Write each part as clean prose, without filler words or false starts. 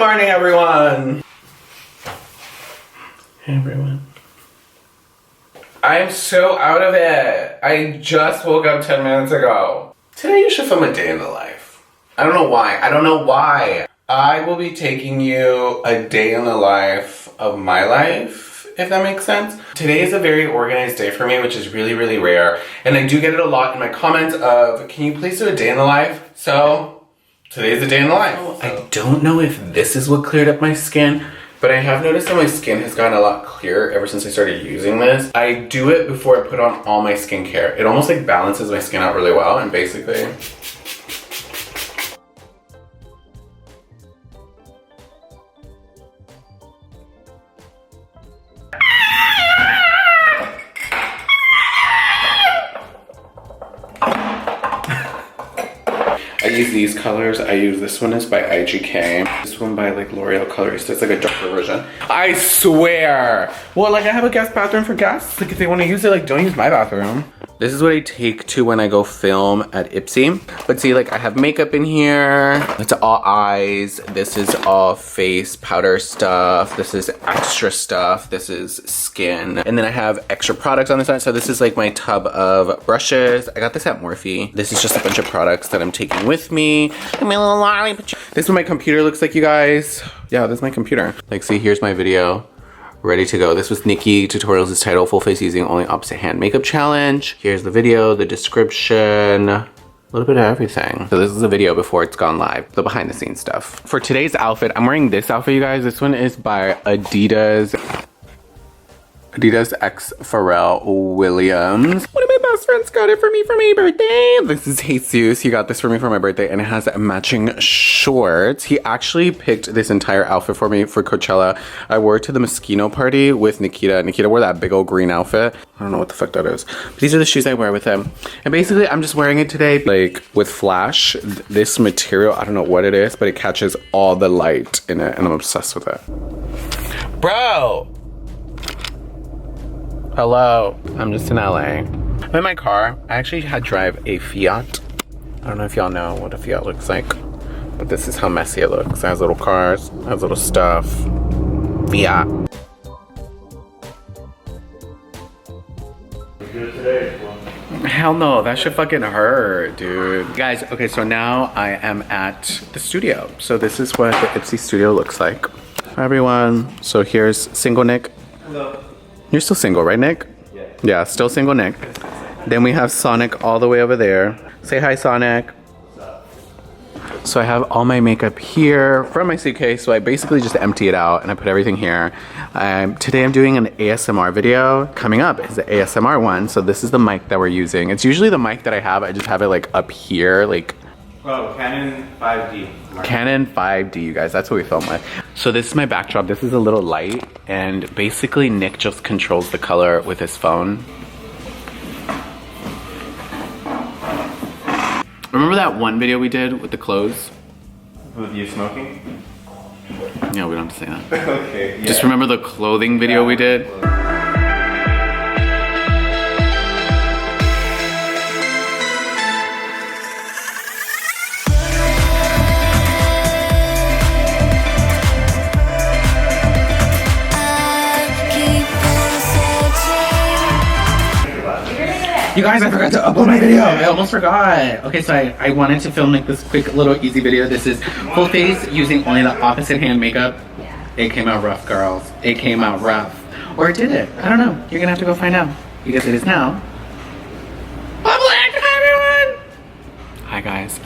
morning, everyone. Hey, everyone. I am so out of it. I just woke up 10 minutes ago. Today you should film a day in the life. I don't know why. I will be taking you a day in the life of my life, if that makes sense. Today is a very organized day for me, which is really, really rare. And I do get it a lot in my comments of, can you please do a day in the life? So, today's a day in the life. I don't know if this is what cleared up my skin, but I have noticed that my skin has gotten a lot clearer ever since I started using this. I do it before I put on all my skincare. It almost like balances my skin out really well, and basically, I use these colors. I use this one is by IGK. This one by like L'Oreal Colorista. It's like a darker version. I swear. Well, like I have a guest bathroom for guests. Like if they want to use it, like don't use my bathroom. This is what I take to when I go film at Ipsy. But see, like I have makeup in here. It's all eyes. This is all face powder stuff. This is extra stuff. This is skin. And then I have extra products on the side. So this is like my tub of brushes. I got this at Morphe. This is just a bunch of products that I'm taking with me. This is what my computer looks like, you guys. Yeah, this is my computer. Like, see, here's my video. Ready to go. This was Nikki Tutorials' title, Full Face Using Only Opposite Hand Makeup Challenge. Here's the video, the description, a little bit of everything. So this is a video before it's gone live, the behind the scenes stuff. For today's outfit, I'm wearing this outfit, you guys. This one is by Adidas X Pharrell Williams. One of my best friends got it for me for my birthday. This is Jesus. He got this for me for my birthday, and it has matching shorts. He actually picked this entire outfit for me for Coachella. I wore it to the Moschino party with Nikita. Nikita wore that big old green outfit. I don't know what the fuck that is. But these are the shoes I wear with him. And basically, I'm just wearing it today, like with flash. This material, I don't know what it is, but it catches all the light in it, and I'm obsessed with it. Bro! Hello, I'm just in LA. I'm in my car. I actually had to drive a Fiat. I don't know if y'all know what a Fiat looks like, but this is how messy it looks. It has little cars, it has little stuff. Fiat. Hell no, that should fucking hurt, dude. Guys, okay, so now I am at the studio. So this is what the Ipsy studio looks like. Hi everyone, so here's single Nick. Hello. You're still single, right, Nick? Yeah. Yeah, still single Nick. Then we have Sonic all the way over there. Say hi, Sonic. What's up? So I have all my makeup here from my suitcase. So I basically just empty it out and I put everything here. Today I'm doing an ASMR video. Coming up is the ASMR one. So this is the mic that we're using. It's usually the mic that I have. I just have it like up here, like. Oh, Canon 5D. Canon 5D, you guys, that's what we film with. So this is my backdrop. This is a little light, and basically Nick just controls the color with his phone. Remember that one video we did with the clothes? With you smoking? Yeah, we don't have to say that. Okay, yeah. Just remember the clothing video we did? You guys, I forgot to upload my video. I almost forgot. Okay, so I wanted to film like this quick little easy video. This is full face using only the opposite hand makeup. It came out rough, girls. It came out rough. Or did it? I don't know. You're gonna have to go find out. Because it is now. Public! Hi everyone! Hi guys,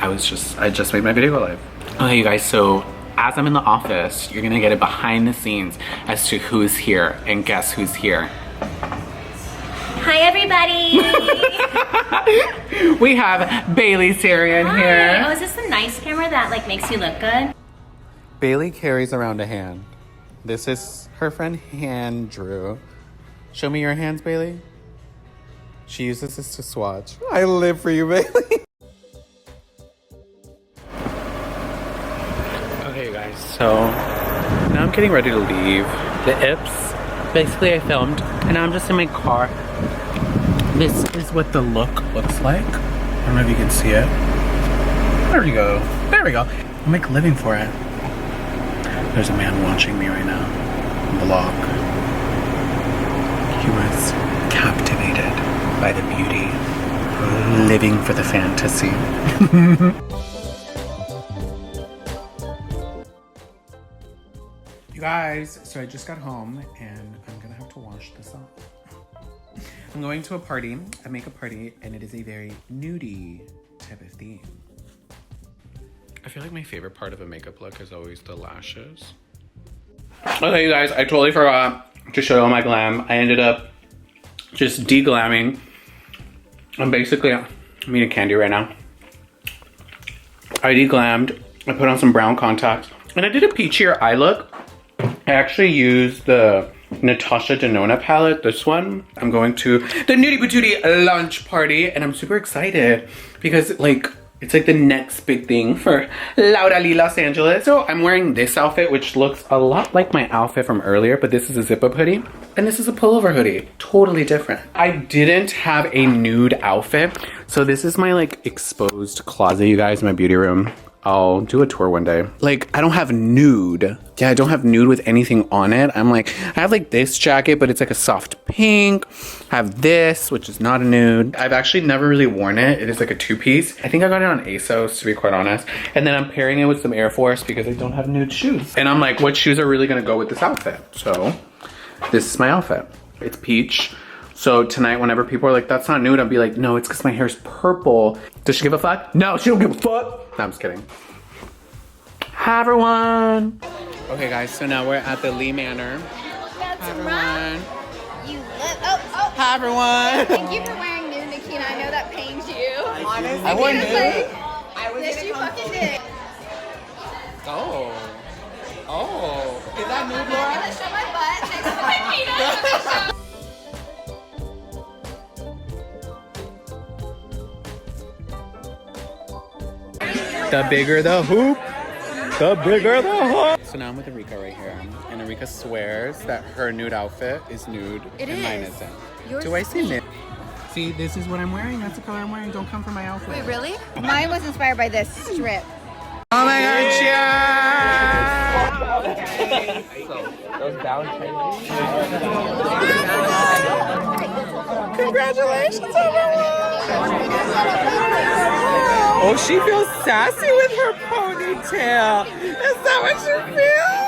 I just made my video go live. Okay, you guys, so as I'm in the office, you're gonna get it behind the scenes as to who's here. And guess who's here? Hi everybody! We have Bailey Sarian here. Oh, is this the nice camera that like makes you look good? Bailey carries around a hand. This is her friend Andrew. Show me your hands, Bailey. She uses this to swatch. I live for you, Bailey. Okay, guys, so now I'm getting ready to leave the Ips. Basically, I filmed, and now I'm just in my car. This is what the look looks like. I don't know if you can see it. There we go. There we go. I'm like living for it. There's a man watching me right now. Vlog. He was captivated by the beauty, living for the fantasy. You guys, so I just got home and I'm gonna have to wash this off. I'm going to a party, a makeup party, and it is a very nudie type of theme. I feel like my favorite part of a makeup look is always the lashes. Okay, you guys, I totally forgot to show you all my glam. I ended up just de-glamming. I'm eating candy right now. I de-glammed. I put on some brown contacts. And I did a peachier eye look. I actually used the Natasha Denona palette, this one. I'm going to the Nudie Patootie lunch party and I'm super excited because like, it's like the next big thing for Laura Los Angeles. So I'm wearing this outfit, which looks a lot like my outfit from earlier, but this is a zip-up hoodie and this is a pullover hoodie. Totally different. I didn't have a nude outfit. So this is my like exposed closet, you guys, in my beauty room. I'll do a tour one day. Like, I don't have nude. Yeah, I don't have nude with anything on it. I'm like, I have like this jacket, but it's like a soft pink. I have this, which is not a nude. I've actually never really worn it. It is like a two-piece. I think I got it on ASOS, to be quite honest. And then I'm pairing it with some Air Force because I don't have nude shoes. And I'm like, what shoes are really gonna go with this outfit? So, this is my outfit. It's peach. So tonight, whenever people are like, that's not nude, I'll be like, no, it's because my hair's purple. Does she give a fuck? No, she don't give a fuck. No, I'm just kidding. Hi, everyone. Okay, guys, so now we're at the Lee Manor. That's Hi, everyone. You live. Oh. Hi, everyone. Thank you for wearing nude, Nikita. I know that pains you. Honestly, I wore nude. Yes, you fucking did. Oh. Is that nude, Laura? I'm gonna show my butt next to my penis. The bigger the hoop, the bigger the hoop. So now I'm with Erika right here. And Erika swears that her nude outfit is nude and mine isn't. Do I see nude? See, this is what I'm wearing. That's the color I'm wearing. Don't come for my outfit. Wait, really? Mine was inspired by this strip. Oh my god, cheers! Those down Congratulations, everyone! Oh, she feels sassy with her ponytail. Is that what you feel?